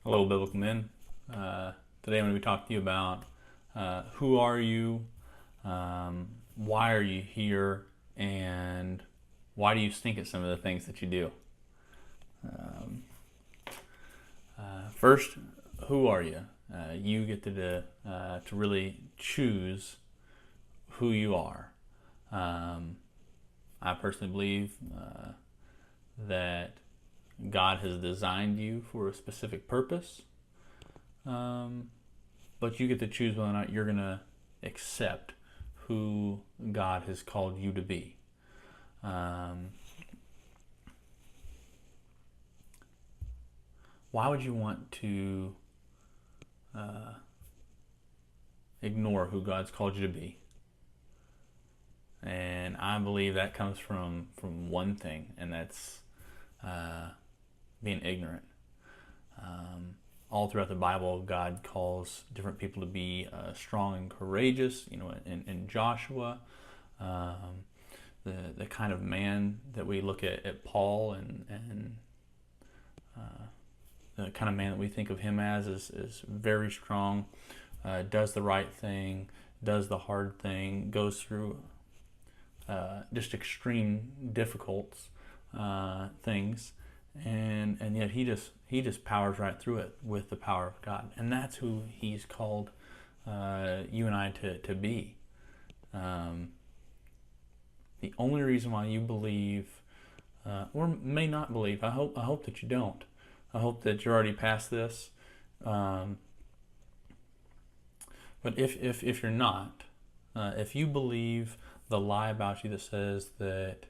Hello, Biblical Men. Today I'm going to be talking to you about who are you, why are you here, and why do you stink at some of the things that you do. First, who are you? You get to really choose who you are. I personally believe that God has designed you for a specific purpose. But you get to choose whether or not you're going to accept who God has called you to be. Why would you want to ignore who God's called you to be? And I believe that comes from one thing, and that's being ignorant. All throughout the Bible, God calls different people to be strong and courageous. You know, in Joshua, the kind of man that we look at Paul and the kind of man that we think of him as is very strong, does the right thing, does the hard thing, goes through just extreme difficult things, and yet he just powers right through it with the power of God, and that's who He's called you and I to be. The only reason why you believe or may not believe, I hope that you don't. I hope that you're already past this. But if you're not, if you believe the lie about you that says that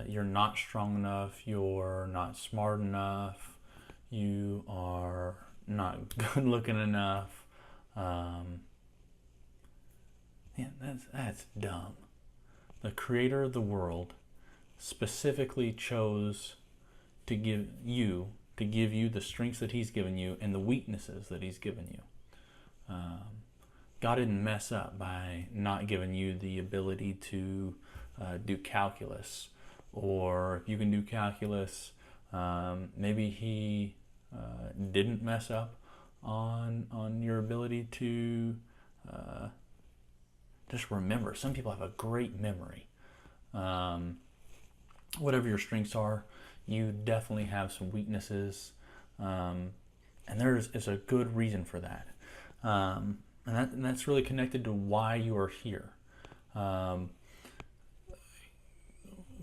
you're not strong enough, you're not smart enough, you are not good looking enough, that's dumb. The Creator of the world specifically chose to give you the strengths that He's given you and the weaknesses that He's given you. God didn't mess up by not giving you the ability to do calculus, or if you can do calculus, maybe He didn't mess up on your ability to just remember. Some people have a great memory. Whatever your strengths are, you definitely have some weaknesses, and there's a good reason for that. And that's really connected to why you are here.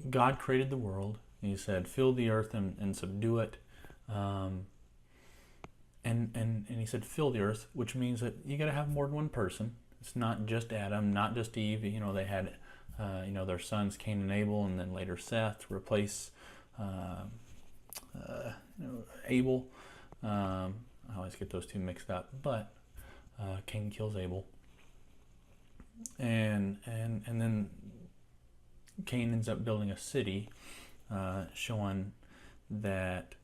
God created the world. He said, "Fill the earth and subdue it." And He said, "Fill the earth," which means that you got to have more than one person. It's not just Adam, not just Eve. You know, they had their sons Cain and Abel, and then later Seth to replace Abel. I always get those two mixed up, but Cain kills Abel, and then Cain ends up building a city, showing that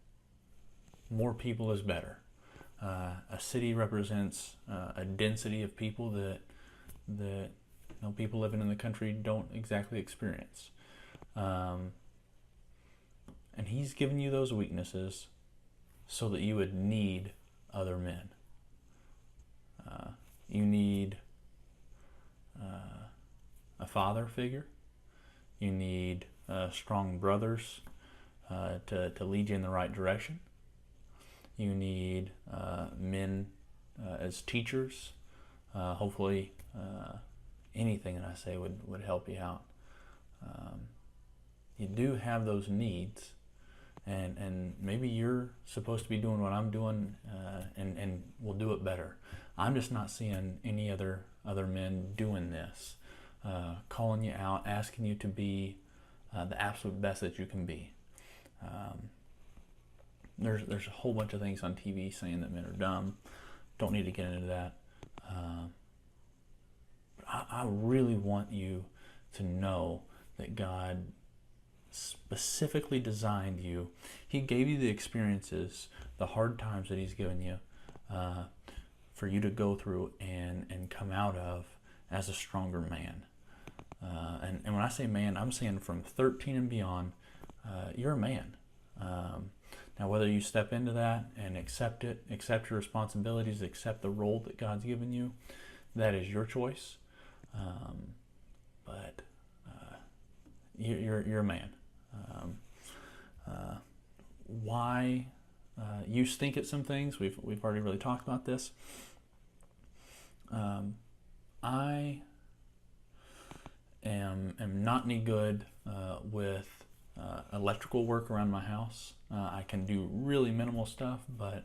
more people is better. A city represents a density of people that people living in the country don't exactly experience. And He's given you those weaknesses so that you would need other men. You need a father figure. You need strong brothers to lead you in the right direction. You need men as teachers. Hopefully, anything that I say would help you out. You do have those needs, and maybe you're supposed to be doing what I'm doing, and will do it better. I'm just not seeing any other men doing this, calling you out, asking you to be the absolute best that you can be. There's a whole bunch of things on TV saying that men are dumb. Don't need to get into that. But I really want you to know that God specifically designed you. He gave you the experiences, the hard times that He's given you, for you to go through and come out of as a stronger man. And when I say man, I'm saying from 13 and beyond, you're a man. Now, whether you step into that and accept it, accept your responsibilities, accept the role that God's given you, that is your choice. But you're a man. Why you stink at some things? We've already really talked about this. I am not any good with electrical work around my house. I can do really minimal stuff, but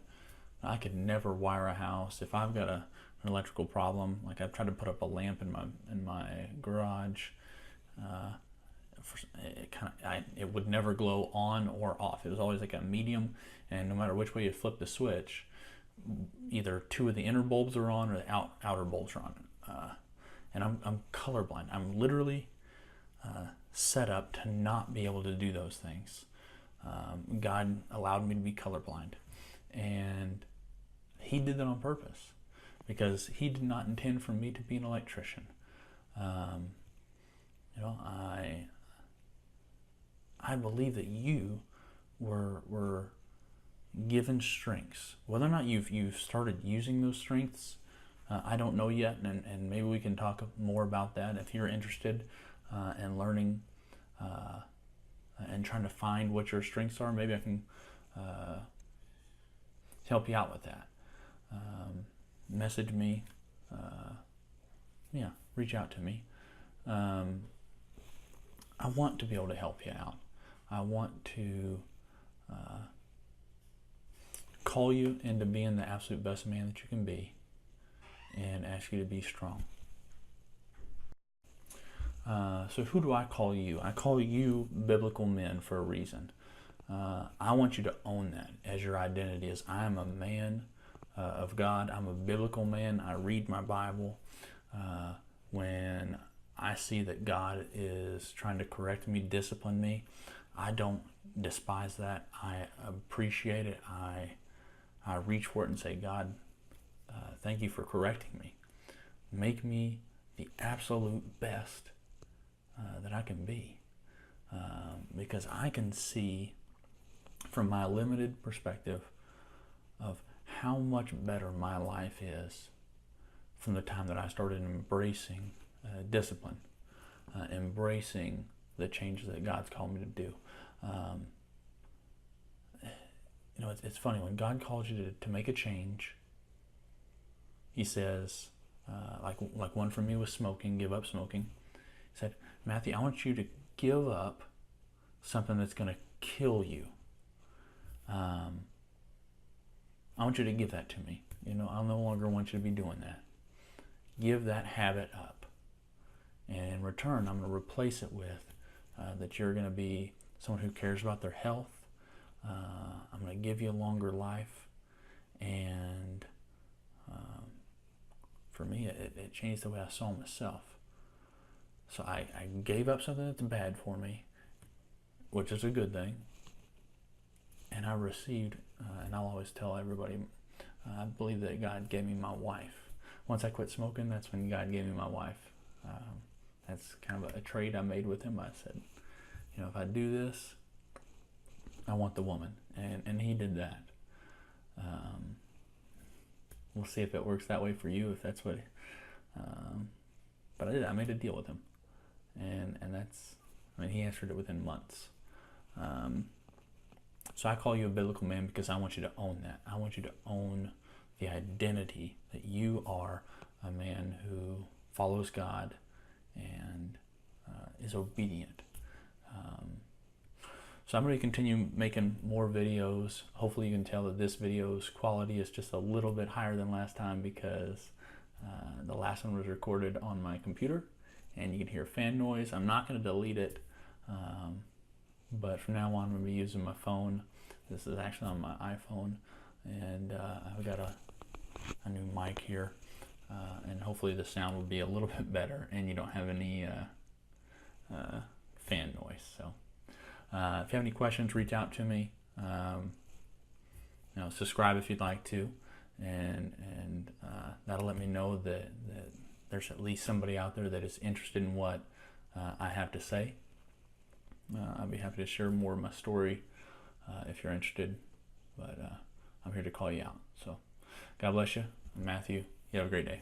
I could never wire a house. If I've got an electrical problem, like I've tried to put up a lamp in my garage, it would never glow on or off. It was always like a medium, and no matter which way you flip the switch, either two of the inner bulbs are on or the outer bulbs are on. And I'm colorblind. I'm literally set up to not be able to do those things. God allowed me to be colorblind, and He did that on purpose because He did not intend for me to be an electrician. I believe that you were given strengths. Whether or not you've started using those strengths, I don't know yet, and maybe we can talk more about that if you're interested in learning and trying to find what your strengths are. Maybe I can help you out with that. Message me. Reach out to me. I want to be able to help you out. I want to call you into being the absolute best man that you can be and ask you to be strong. So who do I call you? I call you biblical men for a reason. I want you to own that as your identity is I am a man of God. I'm a biblical man. I read my Bible. When I see that God is trying to correct me, discipline me, I don't despise that. I appreciate it. I reach for it and say, God, thank you for correcting me. Make me the absolute best that I can be. Because I can see from my limited perspective of how much better my life is from the time that I started embracing discipline, embracing the changes that God's called me to do. It's funny, when God calls you to make a change, He says, like one for me was smoking, give up smoking. He said, Matthew, I want you to give up something that's going to kill you. I want you to give that to me. I no longer want you to be doing that. Give that habit up. And in return, I'm going to replace it with that you're going to be someone who cares about their health. I'm going to give you a longer life. And for me, it changed the way I saw myself. So I gave up something that's bad for me, which is a good thing. And I received, and I'll always tell everybody, I believe that God gave me my wife. Once I quit smoking, that's when God gave me my wife. That's kind of a trade I made with Him. I said, if I do this, I want the woman. And He did that. We'll see if it works that way for you, if that's what... but I did. I made a deal with Him. And that's... He answered it within months. So I call you a biblical man because I want you to own that. I want you to own the identity that you are a man who follows God and is obedient. So I'm going to continue making more videos. Hopefully you can tell that this video's quality is just a little bit higher than last time because the last one was recorded on my computer and you can hear fan noise. I'm not going to delete it. But from now on, I'm going to be using my phone. This is actually on my iPhone. And I've got a new mic here. And hopefully the sound will be a little bit better and you don't have any fan noise. So if you have any questions, reach out to me. Subscribe if you'd like to. And that'll let me know that there's at least somebody out there that is interested in what I have to say. I'd be happy to share more of my story if you're interested. here to call you out. So God bless you. Matthew, you have a great day.